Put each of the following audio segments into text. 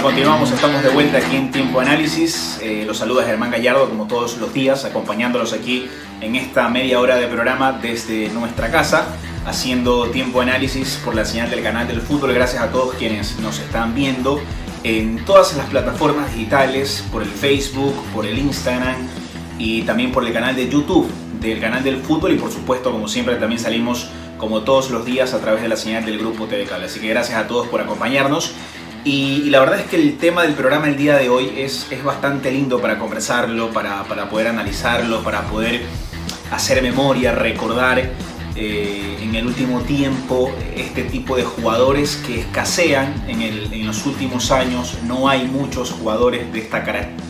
Continuamos, estamos de vuelta aquí en Tiempo Análisis. Los saluda Germán Gallardo, como todos los días, acompañándolos aquí en esta media hora de programa desde nuestra casa, haciendo Tiempo Análisis por la señal del canal del fútbol. Gracias a todos quienes nos están viendo en todas las plataformas digitales, por el Facebook, por el Instagram y también por el canal de YouTube del canal del fútbol. Y por supuesto, como siempre, también salimos como todos los días a través de la señal del grupo TV Cable. Así que gracias a todos por acompañarnos. Y la verdad es que el tema del programa el día de hoy es bastante lindo para conversarlo, para poder analizarlo, para poder hacer memoria, recordar en el último tiempo este tipo de jugadores que escasean en los últimos años. No hay muchos jugadores de esta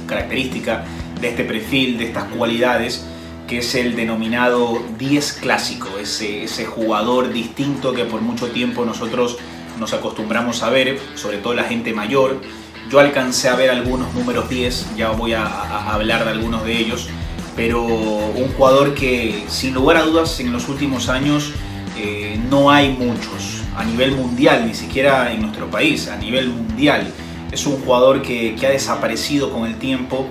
característica, de este perfil, de estas cualidades, que es el denominado 10 clásico, ese jugador distinto que por mucho tiempo nosotros nos acostumbramos a ver, sobre todo la gente mayor. Yo alcancé a ver algunos números 10, ya voy a hablar de algunos de ellos, pero un jugador que sin lugar a dudas en los últimos años no hay muchos a nivel mundial, ni siquiera en nuestro país, a nivel mundial. Es un jugador que ha desaparecido con el tiempo,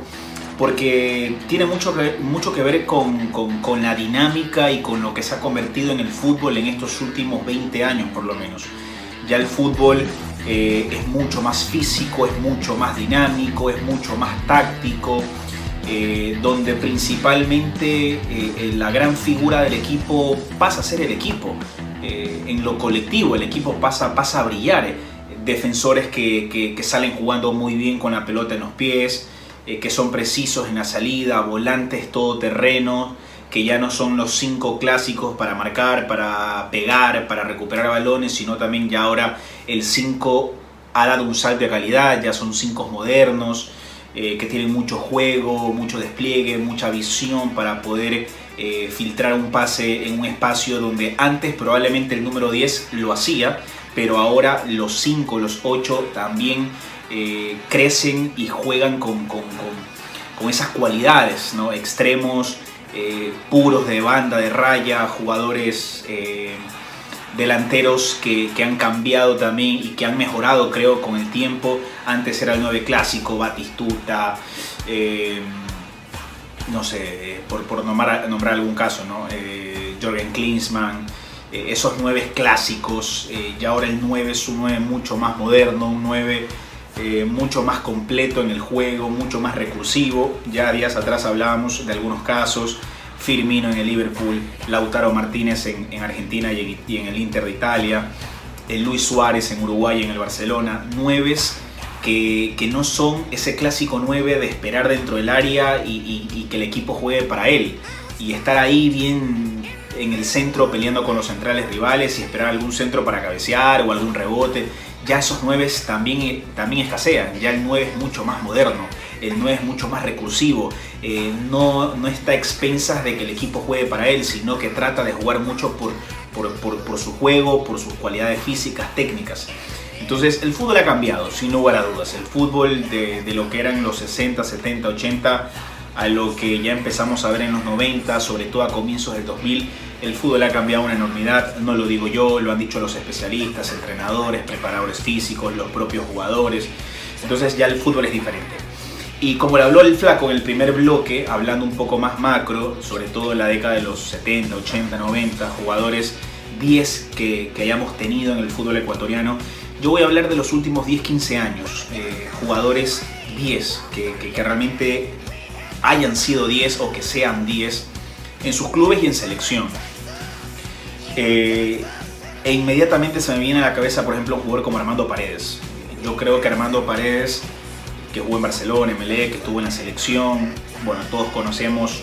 porque tiene mucho que ver con la dinámica y con lo que se ha convertido en el fútbol en estos últimos 20 años por lo menos. Ya el fútbol es mucho más físico, es mucho más dinámico, es mucho más táctico, donde principalmente la gran figura del equipo pasa a ser el equipo. En lo colectivo el equipo pasa a brillar. Defensores que salen jugando muy bien con la pelota en los pies, que son precisos en la salida, volantes todoterrenos, que ya no son los 5 clásicos para marcar, para pegar, para recuperar balones, sino también ya ahora el 5 ha dado un salto de calidad, ya son 5 modernos, que tienen mucho juego, mucho despliegue, mucha visión para poder filtrar un pase en un espacio donde antes probablemente el número 10 lo hacía, pero ahora los 5, los 8 también crecen y juegan con esas cualidades, ¿no? Extremos, puros de banda, de raya, jugadores delanteros que han cambiado también y que han mejorado, creo, con el tiempo. Antes era el 9 clásico, Batistuta, no sé, por nombrar algún caso, ¿no? Jürgen Klinsmann, esos 9 clásicos. Y ahora el 9 es un 9 mucho más moderno, un 9 mucho más completo en el juego, mucho más recursivo. Ya días atrás hablábamos de algunos casos: Firmino en el Liverpool, Lautaro Martínez en Argentina y en el Inter de Italia, Luis Suárez en Uruguay y en el Barcelona. 9s que no son ese clásico 9 de esperar dentro del área y que el equipo juegue para él y estar ahí bien en el centro peleando con los centrales rivales y esperar algún centro para cabecear o algún rebote. Ya esos 9s también escasean. Ya el 9 es mucho más moderno, el 9 es mucho más recursivo, no está a expensas de que el equipo juegue para él, sino que trata de jugar mucho por su juego, por sus cualidades físicas, técnicas. Entonces el fútbol ha cambiado, sin lugar a dudas. El fútbol de lo que eran los 60, 70, 80 a lo que ya empezamos a ver en los 90, sobre todo a comienzos del 2000, el fútbol ha cambiado una enormidad. No lo digo yo, lo han dicho los especialistas, entrenadores, preparadores físicos, los propios jugadores. Entonces ya el fútbol es diferente. Y como le habló el Flaco en el primer bloque, hablando un poco más macro, sobre todo en la década de los 70, 80, 90, jugadores 10 que hayamos tenido en el fútbol ecuatoriano, yo voy a hablar de los últimos 10, 15 años, jugadores 10 que realmente hayan sido 10 o que sean 10 en sus clubes y en selección. E inmediatamente se me viene a la cabeza, por ejemplo, un jugador como Armando Paredes. Yo creo que Armando Paredes, que jugó en Barcelona, en Emelec, que estuvo en la selección, bueno, todos conocíamos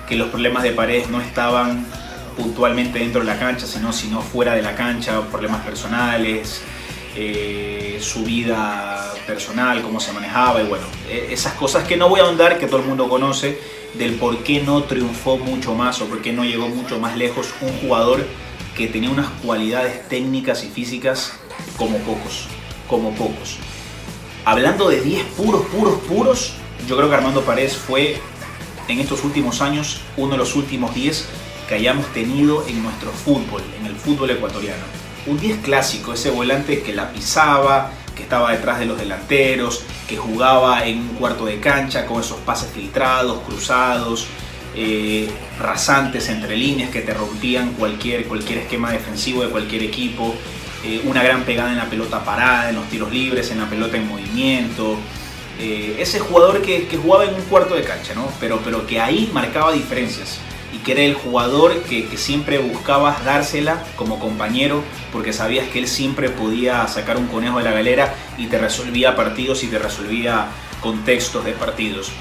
que los problemas de Paredes no estaban puntualmente dentro de la cancha, sino fuera de la cancha, problemas personales, su vida personal, cómo se manejaba y bueno, esas cosas que no voy a ahondar, que todo el mundo conoce, del por qué no triunfó mucho más o por qué no llegó mucho más lejos un jugador que tenía unas cualidades técnicas y físicas como pocos. Hablando de 10 puros, yo creo que Armando Paredes fue en estos últimos años uno de los últimos 10 que hayamos tenido en nuestro fútbol, en el fútbol ecuatoriano. Un 10 clásico, ese volante que la pisaba, que estaba detrás de los delanteros, que jugaba en un cuarto de cancha con esos pases filtrados, cruzados, rasantes entre líneas que te rompían cualquier esquema defensivo de cualquier equipo. Una gran pegada en la pelota parada, en los tiros libres, en la pelota en movimiento. Ese jugador que jugaba en un cuarto de cancha, ¿no? pero que ahí marcaba diferencias y que era el jugador que siempre buscabas dársela como compañero, porque sabías que él siempre podía sacar un conejo de la galera y te resolvía partidos y te resolvía contextos de partidos.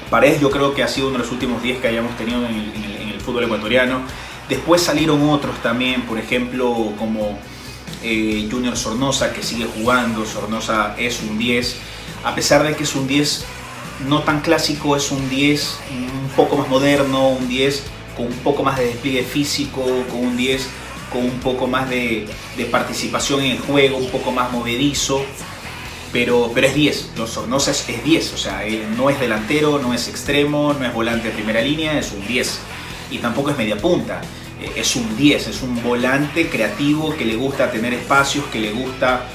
Paredes yo creo que ha sido uno de los últimos 10 que hayamos tenido en el fútbol ecuatoriano. Después salieron otros también, por ejemplo como Junior Sornosa, que sigue jugando. Sornosa es un 10, a pesar de que es un 10 no tan clásico, es un 10 un poco más moderno, un 10 con un poco más de despliegue físico, con un 10 con un poco más de participación en el juego, un poco más movedizo, pero es 10, los Sornosa es 10, o sea, no es delantero, no es extremo, no es volante de primera línea, es un 10, y tampoco es media punta, es un 10, es un volante creativo que le gusta tener espacios, que le gusta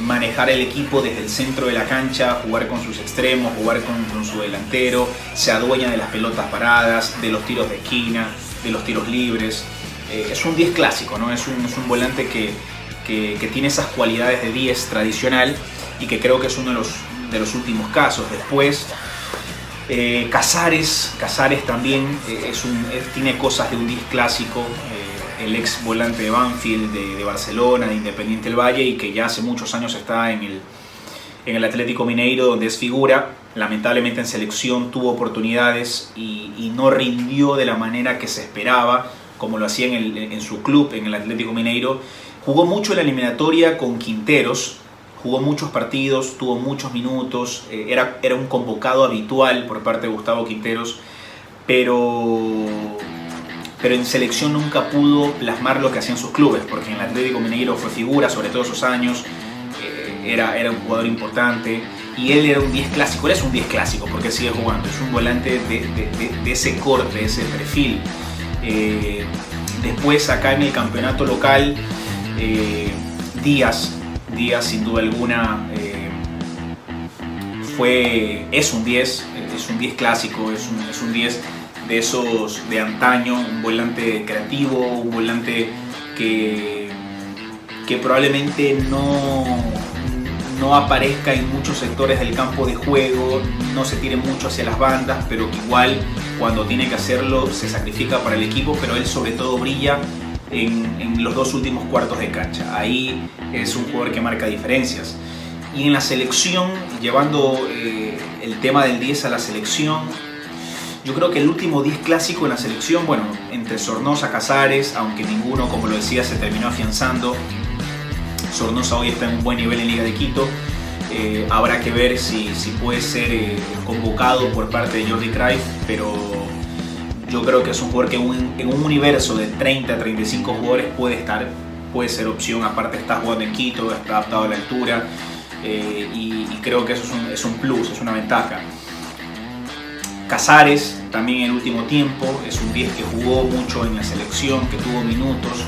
manejar el equipo desde el centro de la cancha, jugar con sus extremos, jugar con su delantero, se adueña de las pelotas paradas, de los tiros de esquina, de los tiros libres. Es un 10 clásico, ¿no? Es un volante que tiene esas cualidades de 10 tradicional y que creo que es uno de los últimos casos. Después Casares también tiene cosas de un 10 clásico. El ex volante de Banfield, de Barcelona, de Independiente del Valle, y que ya hace muchos años está en el Atlético Mineiro, donde es figura. Lamentablemente en selección tuvo oportunidades y no rindió de la manera que se esperaba, como lo hacía en su club, en el Atlético Mineiro. Jugó mucho en la eliminatoria con Quinteros, jugó muchos partidos, tuvo muchos minutos, era un convocado habitual por parte de Gustavo Quinteros, pero en selección nunca pudo plasmar lo que hacían sus clubes, porque en el Atlético Mineiro fue figura, sobre todo esos años, era un jugador importante, y él era un 10 clásico, él es un 10 clásico porque él sigue jugando, es un volante de ese corte, de ese perfil. Después acá en el campeonato local, Díaz sin duda alguna es un 10 clásico, es un 10 de esos de antaño, un volante creativo, un volante que probablemente no aparezca en muchos sectores del campo de juego, no se tire mucho hacia las bandas, pero que igual cuando tiene que hacerlo se sacrifica para el equipo, pero él sobre todo brilla en los dos últimos cuartos de cancha. Ahí es un jugador que marca diferencias. Y en la selección, llevando el tema del 10 a la selección, yo creo que el último 10 clásico en la selección, bueno, entre Sornosa, Casares, aunque ninguno, como lo decía, se terminó afianzando. Sornosa hoy está en un buen nivel en Liga de Quito. Habrá que ver si puede ser convocado por parte de Jordi Cruyff, pero yo creo que es un jugador que en un universo de 30 a 35 jugadores puede ser opción. Aparte está jugando en Quito, está adaptado a la altura, y creo que eso es un plus, es una ventaja. Casares también en el último tiempo es un 10 que jugó mucho en la selección, que tuvo minutos,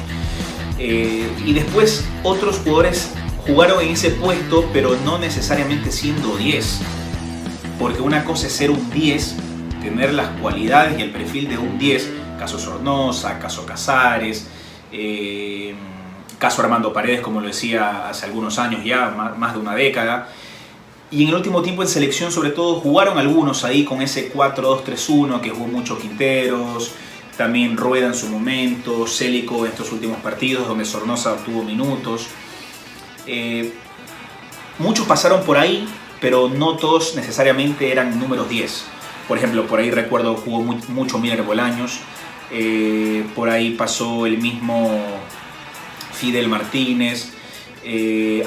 y después otros jugadores jugaron en ese puesto, pero no necesariamente siendo 10, porque una cosa es ser un 10, tener las cualidades y el perfil de un 10, caso Sornosa, caso Casares, caso Armando Paredes, como lo decía hace algunos años ya, más de una década. Y en el último tiempo en selección sobre todo jugaron algunos ahí con ese 4-2-3-1 que jugó mucho Quinteros, también Rueda en su momento, Célico en estos últimos partidos donde Sornosa obtuvo minutos. Muchos pasaron por ahí, pero no todos necesariamente eran números 10. Por ejemplo, por ahí recuerdo jugó mucho Miller Bolaños, por ahí pasó el mismo Fidel Martínez,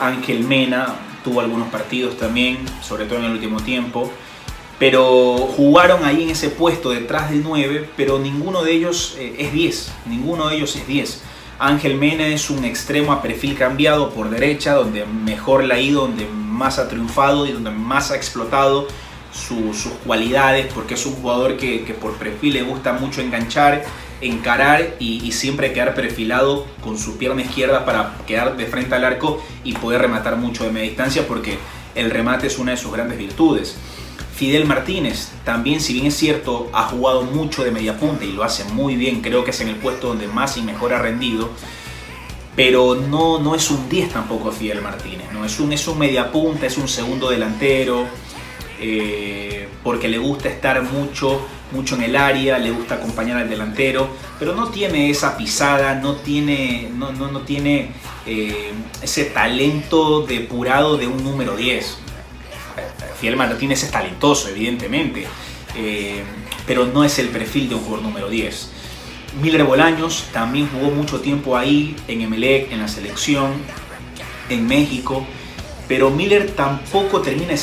Ángel Mena tuvo algunos partidos también, sobre todo en el último tiempo, pero jugaron ahí en ese puesto detrás del 9, pero ninguno de ellos es 10, ninguno de ellos es 10. Ángel Mena es un extremo a perfil cambiado por derecha, donde mejor le ha ido, donde más ha triunfado y donde más ha explotado sus cualidades, porque es un jugador que por perfil le gusta mucho enganchar encarar y siempre quedar perfilado con su pierna izquierda para quedar de frente al arco y poder rematar mucho de media distancia, porque el remate es una de sus grandes virtudes. Fidel Martínez también, si bien es cierto, ha jugado mucho de media punta y lo hace muy bien, creo que es en el puesto donde más y mejor ha rendido, pero no es un 10 tampoco Fidel Martínez, ¿no? Es un media punta, es un segundo delantero, porque le gusta estar mucho en el área, le gusta acompañar al delantero, pero no tiene esa pisada, no tiene ese talento depurado de un número 10. Fidel Martínez es talentoso, evidentemente, pero no es el perfil de un jugador número 10. Miller Bolaños también jugó mucho tiempo ahí, en Emelec, en la selección, en México, pero Miller tampoco termina de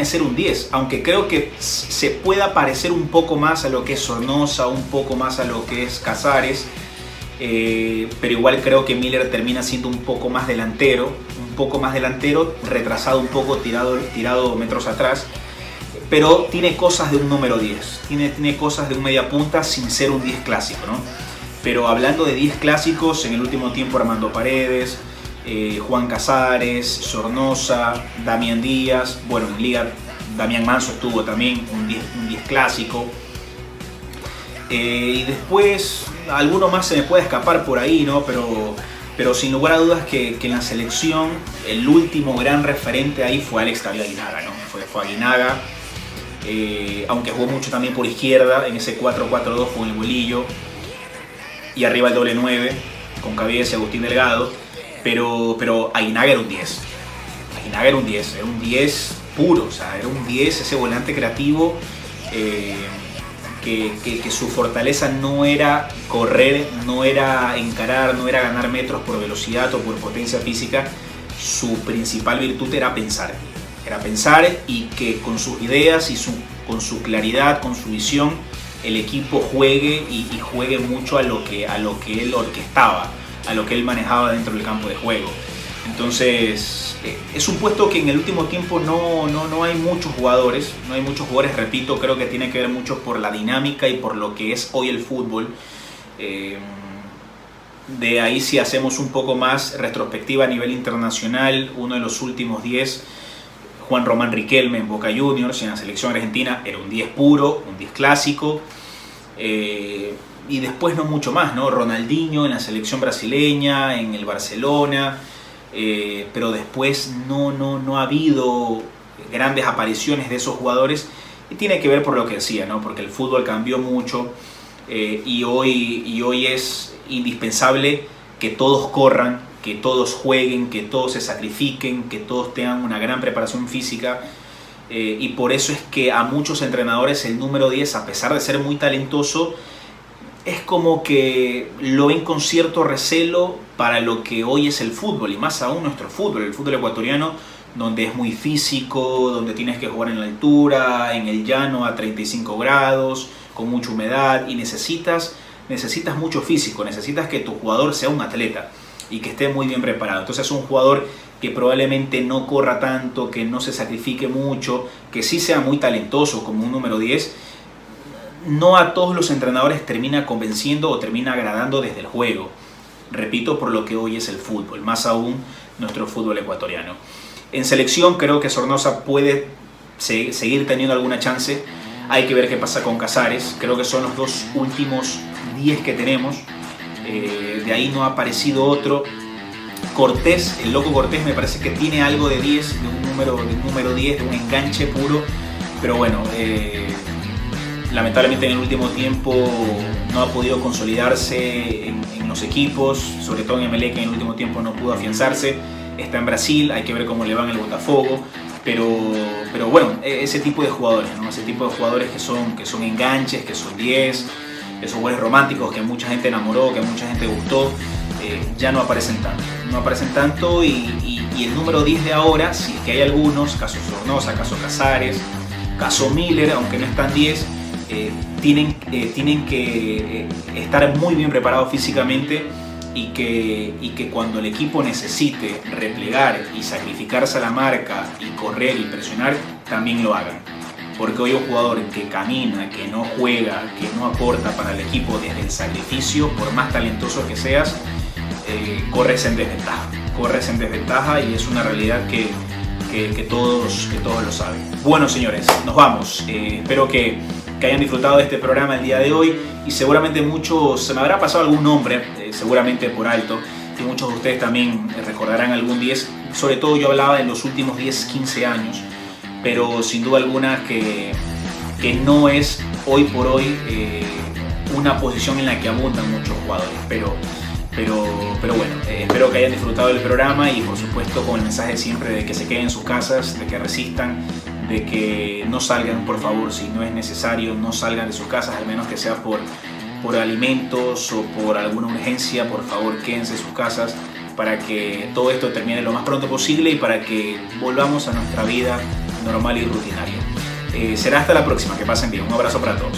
ser un 10, aunque creo que se pueda parecer un poco más a lo que es Sornosa, un poco más a lo que es Casares, pero igual creo que Miller termina siendo un poco más delantero, retrasado un poco, tirado metros atrás, pero tiene cosas de un número 10, tiene cosas de un media punta sin ser un 10 clásico, ¿no? Pero hablando de 10 clásicos, en el último tiempo Armando Paredes, Juan Casares, Sornosa, Damián Díaz, bueno, en Liga Damián Manso estuvo también un 10 clásico, y después alguno más se me puede escapar por ahí, ¿no? Pero sin lugar a dudas que en la selección el último gran referente ahí fue Alex David Aguinaga, ¿no? Fue Aguinaga, aunque jugó mucho también por izquierda en ese 4-4-2 con el Bolillo y arriba el doble 9 con Cabeza y Agustín Delgado, pero Aguinaga era un 10. Aguinaga era un 10 puro, o sea, era un 10, ese volante creativo, que su fortaleza no era correr, no era encarar, no era ganar metros por velocidad o por potencia física. Su principal virtud era pensar y que con sus ideas y con su claridad, con su visión, el equipo juegue y juegue mucho a lo que él orquestaba, a lo que él manejaba dentro del campo de juego. Entonces es un puesto que en el último tiempo no hay muchos jugadores, repito, creo que tiene que ver mucho por la dinámica y por lo que es hoy el fútbol. De ahí, si hacemos un poco más retrospectiva a nivel internacional, uno de los últimos 10, Juan Román Riquelme en Boca Juniors, en la selección argentina, era un 10 puro, un 10 clásico. Y después no mucho más, ¿no? Ronaldinho en la selección brasileña, en el Barcelona, pero después no ha habido grandes apariciones de esos jugadores, y tiene que ver por lo que decía, ¿no? Porque el fútbol cambió mucho, y hoy es indispensable que todos corran, que todos jueguen, que todos se sacrifiquen, que todos tengan una gran preparación física, y por eso es que a muchos entrenadores el número 10, a pesar de ser muy talentoso, es como que lo ven con cierto recelo para lo que hoy es el fútbol, y más aún nuestro fútbol, el fútbol ecuatoriano, donde es muy físico, donde tienes que jugar en la altura, en el llano a 35 grados, con mucha humedad, y necesitas mucho físico, necesitas que tu jugador sea un atleta y que esté muy bien preparado. Entonces un jugador que probablemente no corra tanto, que no se sacrifique mucho, que sí sea muy talentoso como un número 10, no a todos los entrenadores termina convenciendo o termina agradando desde el juego. Repito, por lo que hoy es el fútbol, más aún nuestro fútbol ecuatoriano. En selección creo que Sornosa puede seguir teniendo alguna chance. Hay que ver qué pasa con Casares. Creo que son los dos últimos 10 que tenemos. De ahí no ha aparecido otro. Cortés, el loco Cortés, me parece que tiene algo de 10, de un número 10, de un enganche puro. Pero bueno, lamentablemente en el último tiempo no ha podido consolidarse en los equipos, sobre todo en Emelec, que en el último tiempo no pudo afianzarse. Está en Brasil, hay que ver cómo le va en el Botafogo, pero bueno, ese tipo de jugadores, ¿no? Ese tipo de jugadores que son enganches, que son 10, esos jugadores románticos que mucha gente enamoró, que mucha gente gustó, ya no aparecen tanto, y el número 10 de ahora, si es que hay algunos, caso Sornosa, caso Casares, caso Miller, aunque no están 10, tienen que estar muy bien preparados físicamente, y que cuando el equipo necesite replegar y sacrificarse a la marca y correr y presionar, también lo hagan. porque hoy un jugador que camina, que no juega, que no aporta para el equipo desde el sacrificio, por más talentoso que seas, corres en desventaja y es una realidad que todos lo saben. Bueno, señores, nos vamos. Espero que hayan disfrutado de este programa el día de hoy y seguramente muchos, se me habrá pasado algún nombre, seguramente por alto, y muchos de ustedes también recordarán algún 10, sobre todo yo hablaba en los últimos 10, 15 años, pero sin duda alguna que no es hoy por hoy una posición en la que abundan muchos jugadores, pero bueno, espero que hayan disfrutado del programa y por supuesto con el mensaje siempre de que se queden en sus casas, de que resistan, de que no salgan, por favor, si no es necesario, no salgan de sus casas, al menos que sea por alimentos o por alguna urgencia. Por favor, quédense en sus casas para que todo esto termine lo más pronto posible y para que volvamos a nuestra vida normal y rutinaria. Será hasta la próxima, que pasen bien, un abrazo para todos.